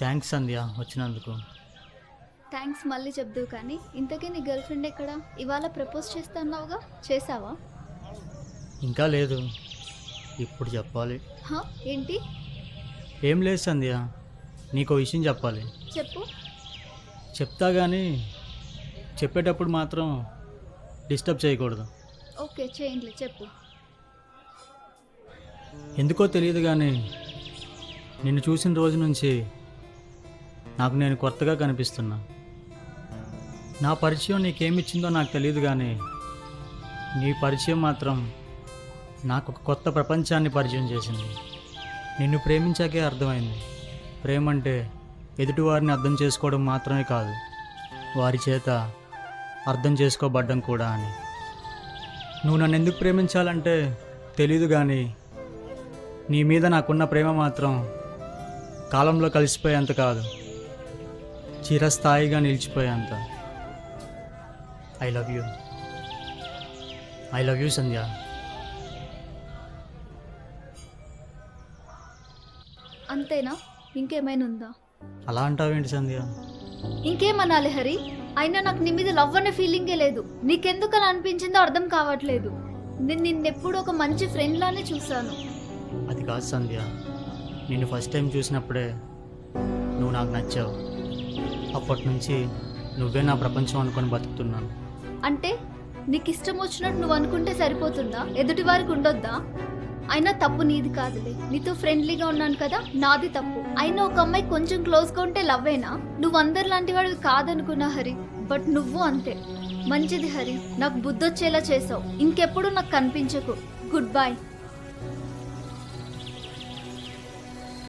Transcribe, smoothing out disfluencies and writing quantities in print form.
Thanks సంధ్య వచ్చినందుకు. Thanks మళ్ళీ చెప్దువు కానీ ఇంతకీ నీ గర్ల్ ఫ్రెండ్ ఎక్కడా? ఇవాళ ప్రపోజ్ చేస్తాన్నావుగా, చేసావా? ఇంకా లేదు, ఇప్పుడు చెప్పాలి. ఏంటి? ఏం లేదు సంధ్య, నీకో విషయం చెప్పాలి. చెప్పు. చెప్తా కానీ చెప్పేటప్పుడు మాత్రం డిస్టర్బ్ చేయకూడదు. ఓకే, చేయండి, చెప్పు. ఎందుకో తెలియదు కానీ నిన్ను చూసిన రోజు నుంచి నాకు నేను కొత్తగా కనిపిస్తున్నా. నా పరిచయం నీకేమిచ్చిందో నాకు తెలియదు కానీ నీ పరిచయం మాత్రం నాకు ఒక కొత్త ప్రపంచాన్ని పరిచయం చేసింది. నిన్ను ప్రేమించాకే అర్థమైంది, ప్రేమ అంటే ఎదుటివారిని అర్థం చేసుకోవడం మాత్రమే కాదు, వారి చేత అర్థం చేసుకోబడ్డం కూడా అని. నువ్వు నన్ను ఎందుకు ప్రేమించాలంటే తెలీదు కానీ నీ మీద నాకున్న ప్రేమ మాత్రం కాలంలో కలిసిపోయేంత కాదు, చిరస్థాయిగా నిలిచిపోయేంత. I love you, I love you Sandhya. అంతేనా? ఇంకేమైనా ఉందా? అలా అంటావేంటి సంధ్య? ఇంకేమనాలి హరి? అయినా నాకు నీ మీద లవ్ అనే ఫీలింగే లేదు. నీకెందుకు అలా అనిపించిందో అర్థం కావట్లేదు. నేను నిన్నెప్పుడు ఒక మంచి ఫ్రెండ్ లానే చూశాను. అది కాదు సంధ్య, నిన్ను ఫస్ట్ టైం చూసినప్పుడే నువ్వు నాకు నచ్చావు. అప్పటి నుంచి నువ్వే నా ప్రపంచం అనుకొని బతుకుతున్నాను. అంటే నీకు ఇష్టం వచ్చినట్టు నువ్వు అనుకుంటే సరిపోతుందా? ఎదుటి వారికి ఉండొద్దా? అయినా తప్పు నీది కాదులే, నీతో ఫ్రెండ్లీగా ఉన్నాను కదా, నాది తప్పు. అయినా ఒక అమ్మాయి కొంచెం క్లోజ్గా ఉంటే లవ్వేనా? నువ్వు అందరు లాంటి వాడివి కాదనుకున్నా హరి, బట్ నువ్వు అంతే. మంచిది హరి, నాకు బుద్ధొచ్చేలా చేసావు. ఇంకెప్పుడు నాకు కనిపించకు. Good bye.